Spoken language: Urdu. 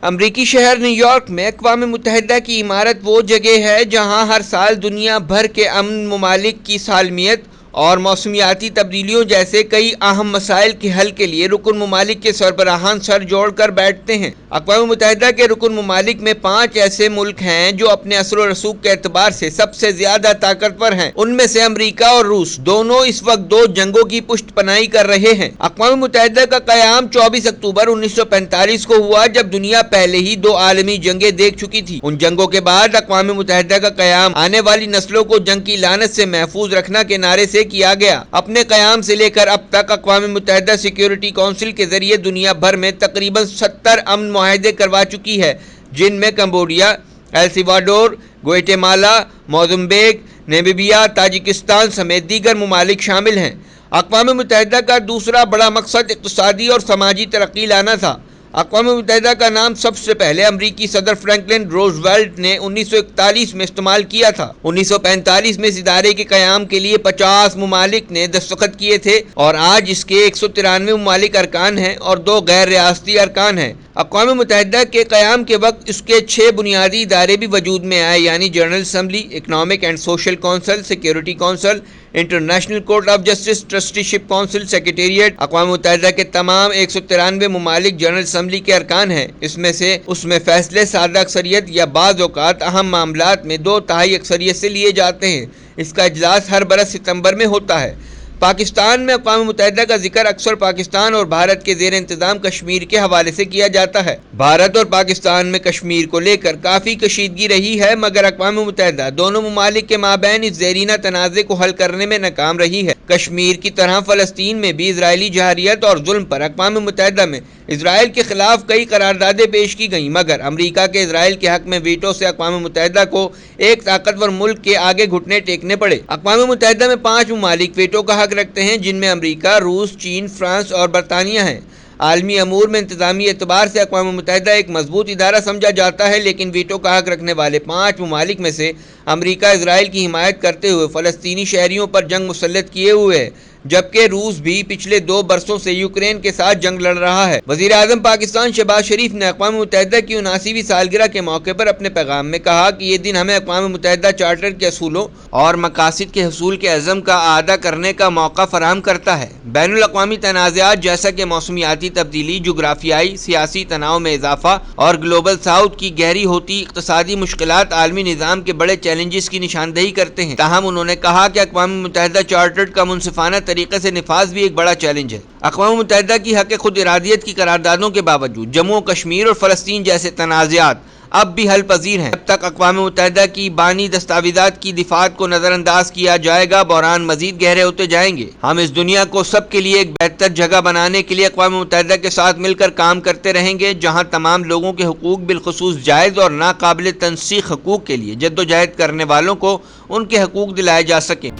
امریکی شہر نیو یارک میں اقوام متحدہ کی عمارت وہ جگہ ہے جہاں ہر سال دنیا بھر کے امن ممالک کی سالمیت اور موسمیاتی تبدیلیوں جیسے کئی اہم مسائل کے حل کے لیے رکن ممالک کے سربراہان سر جوڑ کر بیٹھتے ہیں۔ اقوام متحدہ کے رکن ممالک میں 5 ایسے ملک ہیں جو اپنے اثر و رسوخ کے اعتبار سے سب سے زیادہ طاقتور ہیں۔ ان میں سے امریکہ اور روس دونوں اس وقت 2 جنگوں کی پشت پناہی کر رہے ہیں۔ اقوام متحدہ کا قیام 24 اکتوبر 1945 کو ہوا جب دنیا پہلے ہی 2 عالمی جنگیں دیکھ چکی تھی۔ ان جنگوں کے بعد اقوام متحدہ کا قیام آنے والی نسلوں کو جنگ کی لعنت سے محفوظ رکھنا کے نعرے سے کیا گیا۔ اپنے قیام سے لے کر اب تک اقوام متحدہ سیکیورٹی کونسل کے ذریعے دنیا بھر میں تقریباً 70 امن معاہدے کروا چکی ہے، جن میں کمبوڈیا، ایل سلواڈور، گوئٹے مالا، موزمبیق، نمیبیا، تاجکستان سمیت دیگر ممالک شامل ہیں۔ اقوام متحدہ کا دوسرا بڑا مقصد اقتصادی اور سماجی ترقی لانا تھا۔ اقوام متحدہ کا نام سب سے پہلے امریکی صدر فرینکلن روزویلٹ نے 1941 میں استعمال کیا تھا۔ 1945 میں اس ادارے کے قیام کے لیے 50 ممالک نے دستخط کیے تھے اور آج اس کے 193 ممالک ارکان ہیں اور 2 غیر ریاستی ارکان ہیں۔ اقوام متحدہ کے قیام کے وقت اس کے 6 بنیادی ادارے بھی وجود میں آئے، یعنی general assembly, economic and social council, security council, international court of justice, trustee ship council, secretariat. اقوام متحدہ کے تمام 193 ممالک جنرل اسمبلی کے ارکان ہیں۔ اس میں فیصلے سادہ اکثریت یا بعض اوقات اہم معاملات میں 2/3 اکثریت سے لیے جاتے ہیں۔ اس کا اجلاس ہر برس ستمبر میں ہوتا ہے۔ پاکستان میں اقوام متحدہ کا ذکر اکثر پاکستان اور بھارت کے زیر انتظام کشمیر کے حوالے سے کیا جاتا ہے۔ بھارت اور پاکستان میں کشمیر کو لے کر کافی کشیدگی رہی ہے، مگر اقوام متحدہ دونوں ممالک کے مابین اس زیرینہ تنازع کو حل کرنے میں ناکام رہی ہے۔ کشمیر کی طرح فلسطین میں بھی اسرائیلی جارحیت اور ظلم پر اقوام متحدہ میں اسرائیل کے خلاف کئی قراردادیں پیش کی گئیں، مگر امریکہ کے اسرائیل کے حق میں ویٹو سے اقوام متحدہ کو ایک طاقتور ملک کے آگے گھٹنے ٹیکنے پڑے۔ اقوام متحدہ میں 5 ممالک ویٹو کا حق رکھتے ہیں، جن میں امریکہ، روس، چین، فرانس اور برطانیہ ہیں۔ عالمی امور میں انتظامی اعتبار سے اقوام متحدہ ایک مضبوط ادارہ سمجھا جاتا ہے، لیکن ویٹو کا حق رکھنے والے 5 ممالک میں سے امریکہ اسرائیل کی حمایت کرتے ہوئے فلسطینی شہریوں پر جنگ مسلط کیے ہوئے ہے، جبکہ روس بھی پچھلے 2 برسوں سے یوکرین کے ساتھ جنگ لڑ رہا ہے۔ وزیر اعظم پاکستان شہباز شریف نے اقوام متحدہ کی 79ویں سالگرہ کے موقع پر اپنے پیغام میں کہا کہ یہ دن ہمیں اقوام متحدہ چارٹر کے اصولوں اور مقاصد کے حصول کے عزم کا اعادہ کرنے کا موقع فراہم کرتا ہے۔ بین الاقوامی تنازعات جیسا کہ موسمیاتی تبدیلی، جغرافیائی سیاسی تناؤ میں اضافہ اور گلوبل ساؤتھ کی گہری ہوتی اقتصادی مشکلات عالمی نظام کے بڑے چیلنجز کی نشاندہی کرتے ہیں۔ تاہم انہوں نے کہا کہ اقوام متحدہ چارٹر کا منصفانہ طریقے سے نفاذ بھی ایک بڑا چیلنج ہے۔ اقوام متحدہ کی حق خود ارادیت کی قراردادوں کے باوجود جموں و کشمیر اور فلسطین جیسے تنازعات اب بھی حل پذیر ہیں۔ جب تک اقوام متحدہ کی بانی دستاویزات کی دفاعات کو نظر انداز کیا جائے گا، بحران مزید گہرے ہوتے جائیں گے۔ ہم اس دنیا کو سب کے لیے ایک بہتر جگہ بنانے کے لیے اقوام متحدہ کے ساتھ مل کر کام کرتے رہیں گے، جہاں تمام لوگوں کے حقوق، بالخصوص جائز اور ناقابل تنسیق حقوق کے لیے جدوجہد کرنے والوں کو ان کے حقوق دلائے جا سکیں۔